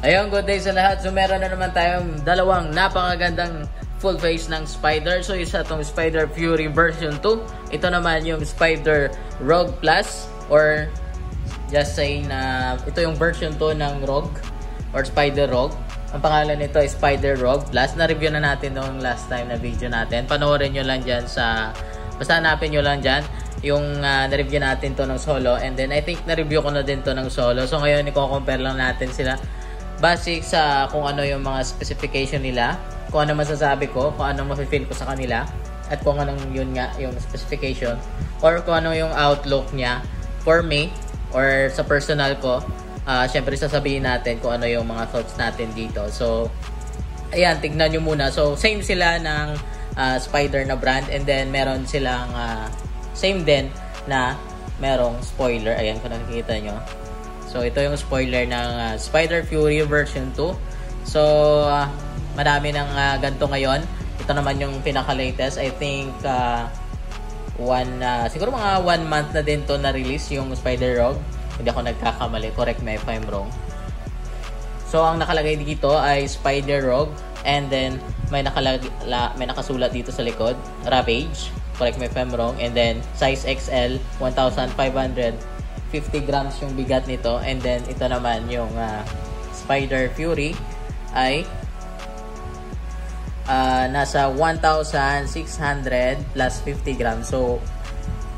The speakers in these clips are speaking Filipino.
Ayun, good day sa lahat. So meron na naman tayong dalawang napakagandang full face ng Spider. So isa itong Spider Fury version 2. Ito naman yung Spider Rogue Plus, or just say na ito yung version 2 ng Rogue or Spider Rogue. Ang pangalan nito ay Spider Rogue Plus. Na-review na natin noong last time na video natin. Panoorin nyo lang dyan sa... Basta hanapin nyo lang dyan yung na-review natin to ng solo. And then I think na-review ko na din to ng solo. So ngayon i-compare lang natin sila basic sa kung ano yung mga specification nila, kung ano masasabi ko, kung ano mafe-feel ko sa kanila, at kung anong yun nga yung specification, or kung ano yung outlook niya for me or sa personal ko. Syempre sasabihin natin kung ano yung mga thoughts natin dito. So ayan, tignan nyo muna. So same sila ng Spider na brand, and then meron silang same din na merong spoiler. Ayan, kung nakikita nyo. So ito yung spoiler ng Spider Fury version 2. So madami ng ganito ngayon. Ito naman yung pinaka-latest. I think siguro mga 1 month na din to na-release yung Spider Rogue. Hindi ako nagkakamali. Correct me if I'm wrong. So ang nakalagay dito ay Spider Rogue, and then may nakasulat dito sa likod, Ravage. Correct me if I'm wrong. And then size XL, 1,550 grams yung bigat nito. And then ito naman yung Spider Fury ay nasa 1,600 plus 50 grams. So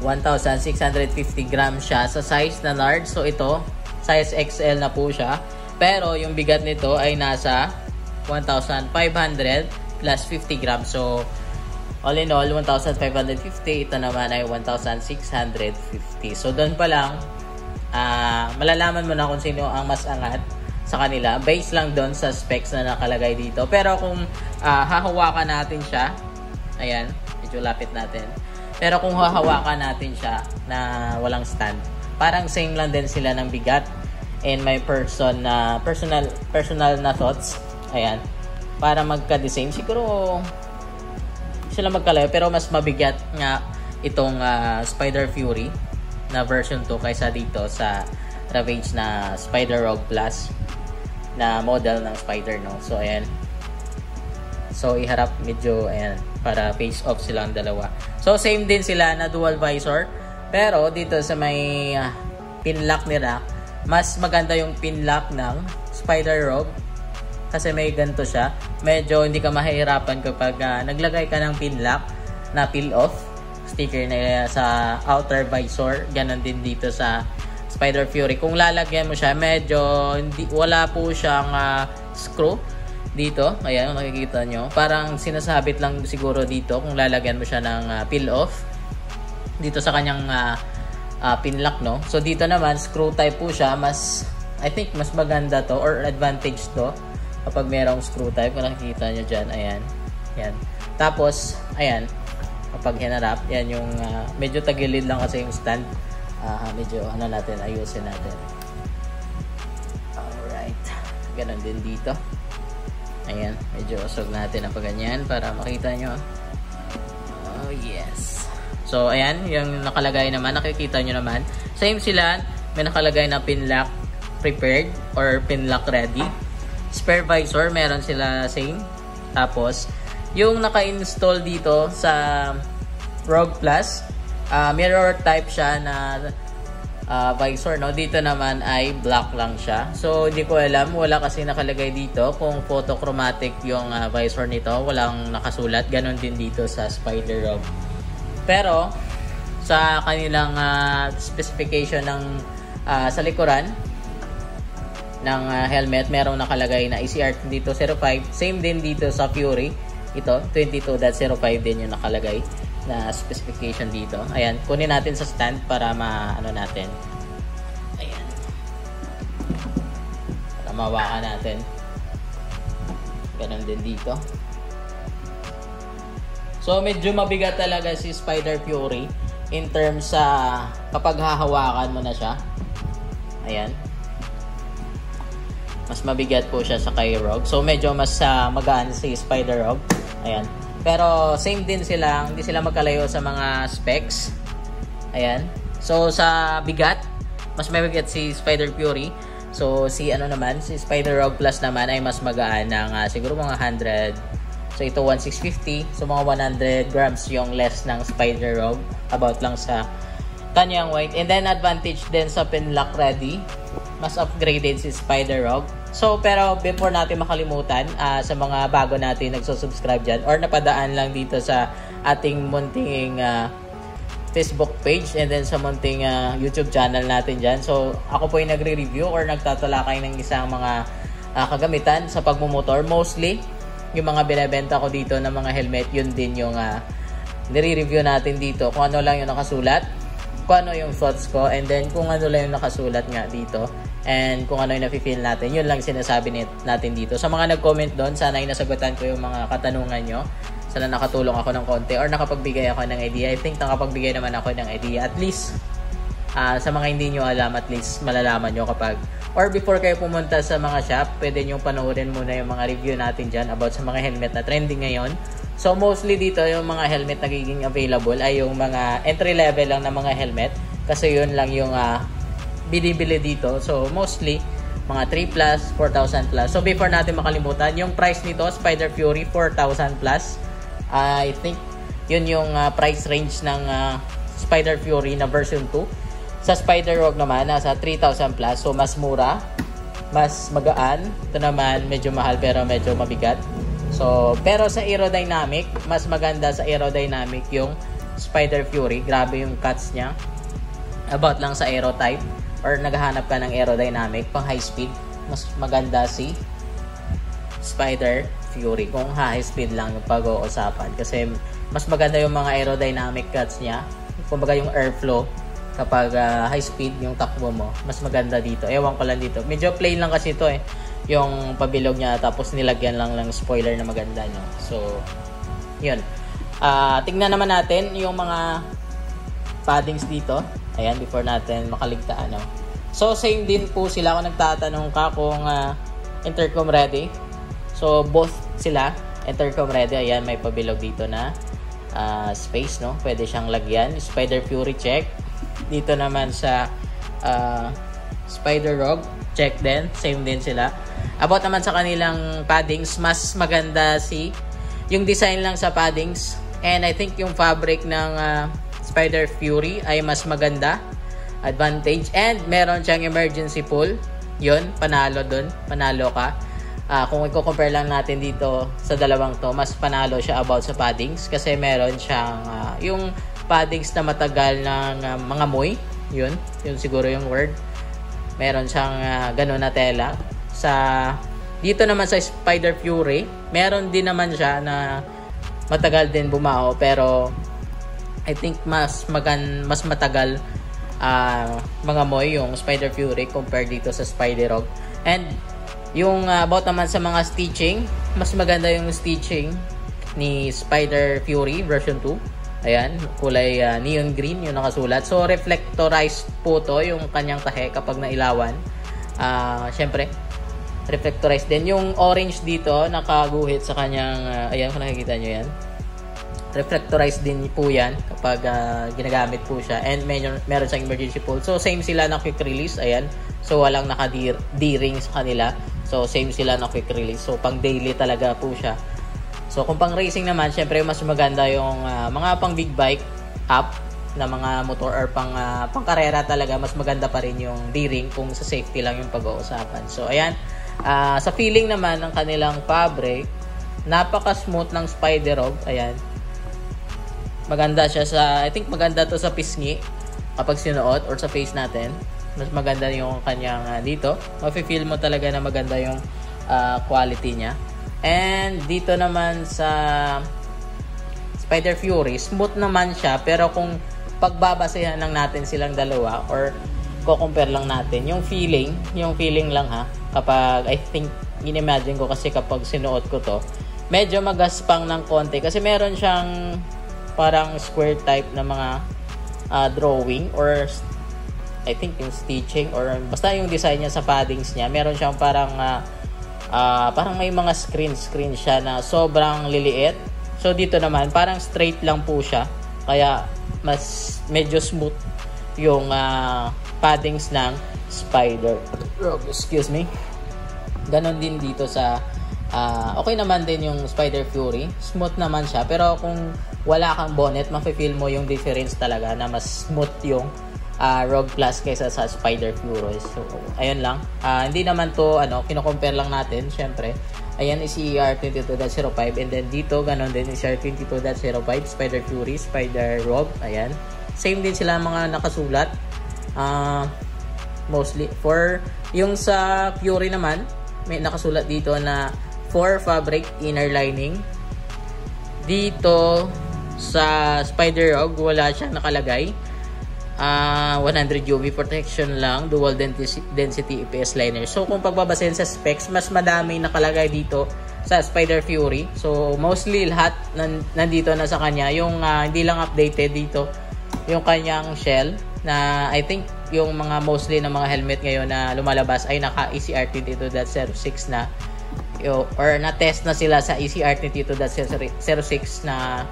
1,650 grams siya sa size na large. So ito size XL na po siya, pero yung bigat nito ay nasa 1,500 plus 50 grams. So all in all 1,550. Ito naman ay 1,650. So doon pa lang malalaman mo na kung sino ang mas angat sa kanila based lang doon sa specs na nakalagay dito. Pero kung hahawakan natin siya, ayan, medyo lapit natin. Pero kung hahawakan natin siya na walang stand, parang same lang din sila ng bigat. And my personal na thoughts, ayan, para magka-the same, siguro sila magkalayo, pero mas mabigat nga itong Spider Fury na version 2 kaysa dito sa Ravage na Spider Rogue Plus na model ng Spider, no? So ayan. So iharap medyo, ayan, para face off silang dalawa. So same din sila na dual visor, pero dito sa may pinlock nila, mas maganda yung pinlock ng Spider Rogue kasi may ganito siya. Medyo hindi ka mahihirapan kapag naglagay ka ng pinlock na peel off sticker na sa outer visor. Ganon din dito sa Spider Fury. Kung lalagyan mo siya, medyo wala po siyang screw dito. Ayan, kung nakikita nyo, parang sinasabit lang siguro dito kung lalagyan mo siya ng peel off dito sa kanyang pinlock, no? So dito naman screw type po siya. I think mas maganda to, or advantage to kapag merong screw type. Kung nakikita nyo dyan, ayan, yan. Tapos ayan, kapag hinarap, yan yung medyo tagilid lang kasi yung stand. Medyo natin, ayusin natin. Alright, ganun din dito. Ayan, medyo usog natin ang paganyan para makita nyo. Oh yes. So ayan, yung nakalagay naman, nakikita nyo naman, same sila. May nakalagay na pinlock prepared or pinlock ready. Spare visor, meron sila same. Tapos yung naka-install dito sa Rogue Plus, mirror type siya na visor, no? Dito naman ay black lang siya. So hindi ko alam, wala kasi nakalagay dito kung photochromatic yung visor nito. Walang nakasulat. Ganon din dito sa Spider Rogue. Pero sa kanilang specification ng sa likuran ng helmet, merong nakalagay na ECR 2205. Same din dito sa Fury. Ito 22.05 din yung nakalagay na specification dito. Ayan, kunin natin sa stand para maano natin. Ayan. Para mawakan natin. Ganon din dito. So medyo mabigat talaga si Spider Fury in terms sa kapag hahawakan mo na siya. Ayan. Mas mabigat po siya sa kay Rogue. So medyo mas magaan si Spider Rogue. Ayan. Pero same din sila, hindi sila magkalayo sa mga specs. Ayan. So sa bigat, mas mabigat si Spider Fury. So si Spider-Rog Plus naman ay mas magaan ng siguro mga 100. So ito 1650. So mga 100 grams yung less ng Spider-Rog, about lang sa kanyang weight. And then advantage din sa Pinlock Ready, mas upgraded si Spider-Rog. So pero before natin makalimutan, sa mga bago natin nagsusubscribe dyan or napadaan lang dito sa ating munting Facebook page and then sa munting YouTube channel natin dyan. So ako po yung nagre-review or nagtatalakay ng isang mga kagamitan sa pagmumotor. Mostly yung mga binebenta ko dito ng mga helmet, yun din yung nire-review natin dito. Kung ano lang yung nakasulat, kung ano yung thoughts ko, and then kung ano lang yung nakasulat nga dito, and kung ano yung nafe-feel natin, yun lang sinasabi natin dito. Sa mga nag-comment doon, sana ay nasagutan ko yung mga katanungan nyo. Sana nakatulong ako ng konti or nakapagbigay ako ng idea. I think nakapagbigay naman ako ng idea. At least, sa mga hindi nyo alam, at least malalaman nyo kapag or before kayo pumunta sa mga shop, pwede nyo panoorin muna yung mga review natin dyan about sa mga helmet na trending ngayon. So mostly dito, yung mga helmet na nagiging available ay yung mga entry level lang na mga helmet. Kasi yun lang yung binibili dito. So mostly, mga 3 plus, 4,000 plus. So before natin makalimutan, yung price nito, Spider Fury, 4,000 plus. I think yun yung price range ng Spider Fury na version 2. Sa Spider-Rog naman, nasa 3,000 plus. So, mas mura, mas magaan. Ito naman, medyo mahal pero medyo mabigat. So, pero sa aerodynamic, mas maganda sa aerodynamic yung Spider Fury. Grabe yung cuts niya. About lang sa aero type. Or naghahanap ka ng aerodynamic pang high speed. Mas maganda si Spider Fury. Kung high speed lang yung pag-uusapan. Kasi mas maganda yung mga aerodynamic cuts niya. Kumbaga yung airflow. Kapag high speed yung takbo mo, mas maganda dito. Ewan ko lang dito. Medyo plain lang kasi ito yung pabilog niya, tapos nilagyan lang ng spoiler na maganda, no? So, yun. Tingnan naman natin yung mga paddings dito. Ayan, before natin makaligtaan, no? So, same din po sila kung nagtatanong ka kung intercom ready. So, both sila, intercom ready. Ayan, may pabilog dito na space, no? Pwede siyang lagyan. Spider Fury check. Dito naman sa Spider-Rog, check din. Same din sila. About naman sa kanilang paddings, mas maganda yung design lang sa paddings. And I think yung fabric ng Spider Fury ay mas maganda. Advantage. And meron siyang emergency pull. Yun, panalo dun. Panalo ka. Kung i-compare lang natin dito sa dalawang to, mas panalo siya about sa paddings. Kasi meron siyang yung paddings na matagal ng mga moy. Yun siguro yung word. Meron siyang ganun na tela. Dito naman sa Spider Fury, meron din naman siya na matagal din bumaho, pero I think mas matagal mga moy yung Spider Fury compared dito sa Spider-Rog. And yung about naman sa mga stitching, mas maganda yung stitching ni Spider Fury version 2. Ayan, kulay neon green yung nakasulat. So, reflectorized po to yung kanyang tahe kapag nailawan. Syempre, reflectorized din. Yung orange dito, nakaguhit sa kanyang, ayan, kung nakikita nyo yan. Reflectorized din po yan kapag ginagamit po siya. And meron siyang emergency pull. So, same sila na quick release. Ayan. So, walang naka-D-ring sa kanila. So, same sila na quick release. So, pang daily talaga po siya. So, kung pang racing naman, syempre mas maganda yung mga pang big bike app na mga motor or pang karera talaga, mas maganda pa rin yung D-ring kung sa safety lang yung pag-uusapan. So, ayan. Sa feeling naman ng kanilang fabric, napaka-smooth ng Spider-Rog. Ayan. Maganda siya I think maganda to sa pisngi kapag sinuot or sa face natin. Mas maganda yung kanyang dito. Mafe-feel mo talaga na maganda yung quality niya. And dito naman sa Spider Fury, smooth naman siya, pero kung pagbabasehan lang natin silang dalawa or ko-compare lang natin yung feeling lang kapag I think in-imagine ko kasi kapag sinuot ko to, medyo magaspang ng konti kasi meron siyang parang square type na mga drawing or I think yung stitching or basta yung design niya sa paddings niya, meron siyang parang may mga screen siya na sobrang liliit. So dito naman parang straight lang po siya, kaya mas medyo smooth yung paddings ng Spider Rogue. Excuse me. Ganon din dito sa okay naman din yung Spider Fury. Smooth naman siya. Pero kung wala kang bonnet, mafe-feel mo yung difference talaga na mas smooth yung Rogue Plus kaysa sa Spider Fury. So, ayun lang. Hindi naman to, kino-compare lang natin, syempre. Ayan is ER 22.05 and then dito, ganon din is ER 22.05, Spider Fury, Spider Rogue, ayan. Same din sila mga nakasulat. Mostly, for yung sa Fury naman, may nakasulat dito na for fabric inner lining. Dito sa Spider Rogue, wala siyang nakalagay. 100 UV protection lang, dual density EPS liner. So kung pagbabasehin sa specs, mas madami nakalagay dito sa Spider Fury. So mostly lahat nandito na sa kanya. Yung hindi lang updated dito yung kanyang shell, na I think yung mga mostly ng mga helmet ngayon na lumalabas ay naka ECR 22.06 na, or na-test na sila sa ECR 22.06 na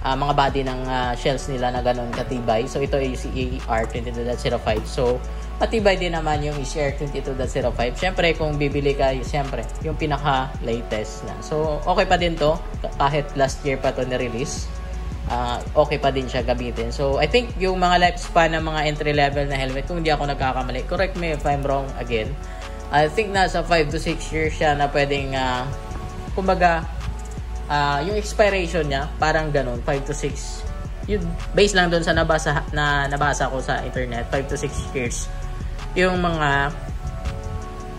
mga body ng shells nila na ganun katibay. So ito ay ECR 22.05. So matibay din naman yung ECR 22.05. Syempre kung bibili ka, syempre yung pinaka latest na. So okay pa din to kahit last year pa to ni-release. Okay pa din siya gamitin. So I think yung mga lifespan ng mga entry level na helmet, kung hindi ako nagkakamali, correct me if I'm wrong again, I think nasa 5 to 6 years siya na pwedeng kumbaga yung expiration niya, parang ganun, 5 to 6. Yun, based lang doon sa nabasa ko sa internet, 5 to 6 years. Yung mga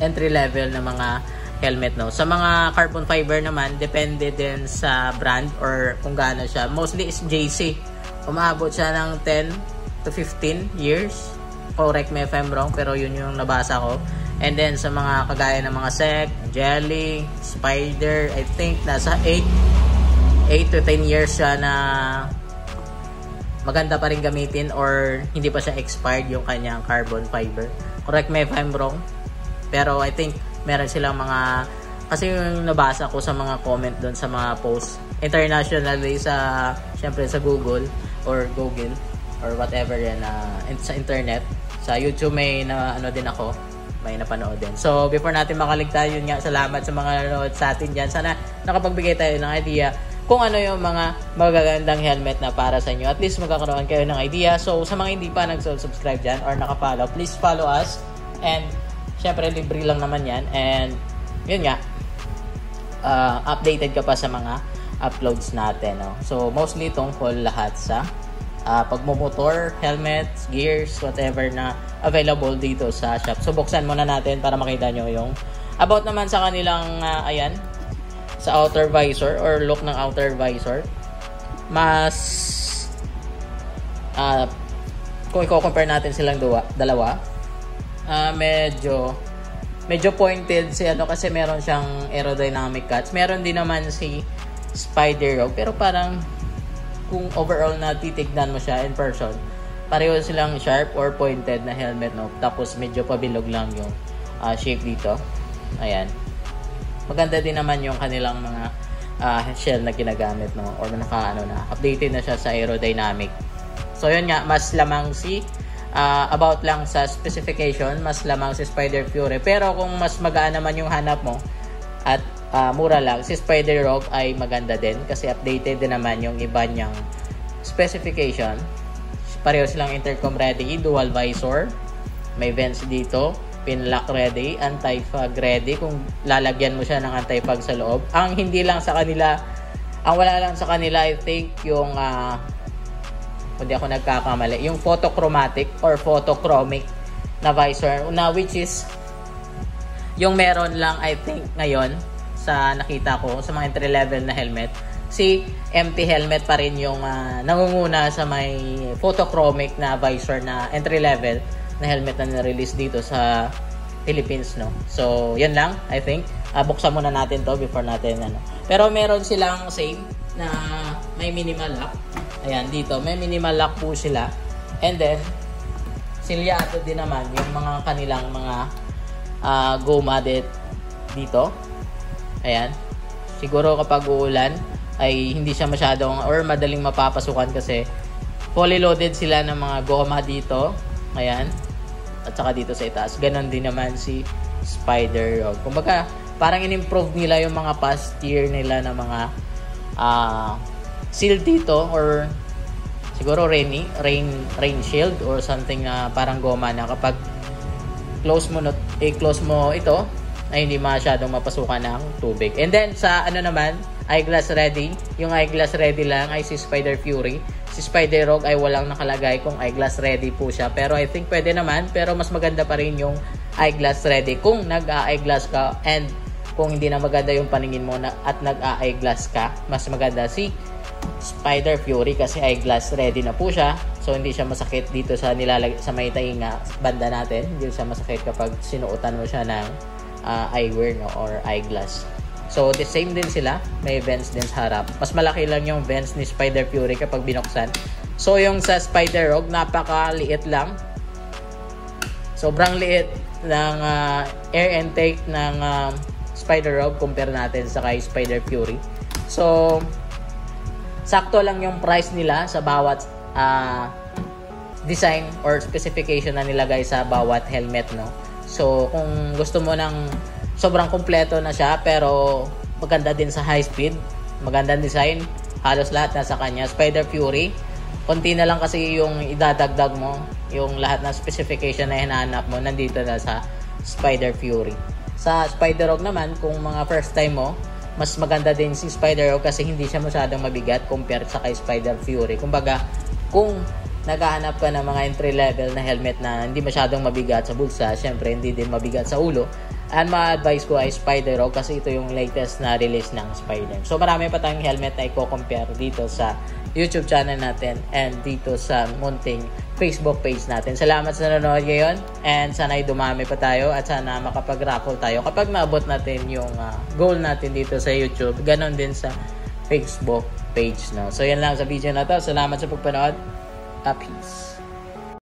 entry level na mga helmet, no. Sa mga carbon fiber naman, depende din sa brand or kung gaano siya. Mostly is JC. Umaabot siya ng 10 to 15 years. Correct me if I'm wrong, pero yun yung nabasa ko. And then sa mga kagaya ng mga Sec, Jelly, Spider, I think nasa 8 to 10 years siya na maganda pa rin gamitin or hindi pa siya expired yung kanyang carbon fiber. Correct me if I'm wrong. Pero I think meron silang mga, kasi yung nabasa ko sa mga comment doon sa mga posts internationally syempre sa Google or Google or whatever yan, sa internet, sa YouTube may din ako, may napanood din. So before natin makaligtaan, yun nga, salamat sa mga nanonood sa atin dyan. Sana nakapagbigay tayo ng idea kung ano yung mga magagandang helmet na para sa inyo. At least magkakaroon kayo ng idea. So sa mga hindi pa nag-subscribe dyan or nakapollow, please follow us. And syempre libre lang naman yan. And yun nga, updated ka pa sa mga uploads natin, no? So mostly tungkol lahat sa pagmumotor, helmets, gears, whatever na available dito sa shop. So buksan muna natin para makita nyo yung about naman sa kanilang ayan, sa outer visor or look ng outer visor. Mas kung i-compare natin silang dalawa, medyo pointed si kasi meron siyang aerodynamic cuts. Meron din naman si Spider Rogue, pero parang kung overall na titignan mo siya in person, pareho silang sharp or pointed na helmet, no? Tapos medyo pabilog lang yung shape dito. Ayan. Maganda din naman yung kanilang mga shell na ginagamit, no? Or updated na siya sa aerodynamic. So yun nga, mas lamang si about lang sa specification, mas lamang si Spider Fury. Pero kung mas magaan naman yung hanap mo at mura lang, si Spider Rogue ay maganda din kasi updated din naman yung iba niyang specification. Pareho silang intercom ready, dual visor, may vents dito, pin lock ready, anti-fog ready kung lalagyan mo siya ng anti-fog sa loob. Ang wala lang sa kanila I think yung hindi ako nagkakamali, yung photochromatic or photochromic na visor, na which is yung meron lang I think ngayon sa nakita ko sa mga entry level na helmet. Si empty helmet pa rin yung nangunguna sa may photochromic na visor na entry level na helmet na na-release dito sa Philippines, no. So yan lang I think. Buksan muna natin to before natin Pero meron silang same na may minimal lock. Ayan, dito may minimal lock po sila. And then silyado din naman yung mga kanilang mga goma dito. Ayan. Siguro kapag uulan ay hindi siya masyadong or madaling mapapasukan kasi fully loaded sila ng mga goma dito. Ayan. at saka dito sa itaas. Ganon din naman si Spider-Rogue. Kumbaga, parang in-improve nila yung mga past year nila na mga shield dito, or siguro rain shield or something na parang goma na kapag close mo ito ay hindi masyadong mapasukan ng tubig. And then sa ano naman, eyeglass ready. Yung eyeglass ready lang ay si Spider Fury. Si Spider-Rogue ay walang nakalagay kung eyeglass ready po siya. Pero I think pwede naman. Pero mas maganda pa rin yung eyeglass ready kung nag-eyeglass ka, and kung hindi na maganda yung paningin mo at nag-eyeglass ka, mas maganda si Spider Fury kasi eyeglass ready na po siya. So hindi siya masakit dito sa sa may tainga banda natin. Hindi siya masakit kapag sinuotan mo siya ng eyewear, no, or eyeglass. So the same din sila, may vents din sa harap. Mas malaki lang yung vents ni Spider Fury kapag binuksan. So yung sa Spider-Rogue, napakaliit lang. Sobrang liit ng air intake ng Spider-Rogue compare natin sa kay Spider Fury. So sakto lang yung price nila sa bawat design or specification na nilagay sa bawat helmet, no. So kung gusto mo ng sobrang kumpleto na siya pero maganda din sa high speed, magandang design, halos lahat nasa kanya. Spider Fury, konti na lang kasi yung idadagdag mo, yung lahat ng specification na hinahanap mo nandito na sa Spider Fury. Sa Spider-Rogue naman, kung mga first time mo, mas maganda din si Spider-Rogue kasi hindi siya masyadong mabigat compared sa kay Spider Fury. Kumbaga, kung naghahanap ka ng mga entry level na helmet na hindi masyadong mabigat sa bulsa, syempre hindi din mabigat sa ulo, and ma-advise ko ay Spider-Rogue kasi ito yung latest na release ng Spider. So marami pa tayong helmet na i-compare dito sa YouTube channel natin and dito sa munting Facebook page natin. Salamat sa nanonood ngayon, and sana ay dumami pa tayo at sana makapag-raffle tayo kapag maabot natin yung goal natin dito sa YouTube. Ganon din sa Facebook page, no? So yan lang sa video na to. Salamat sa pagpanood. Peace.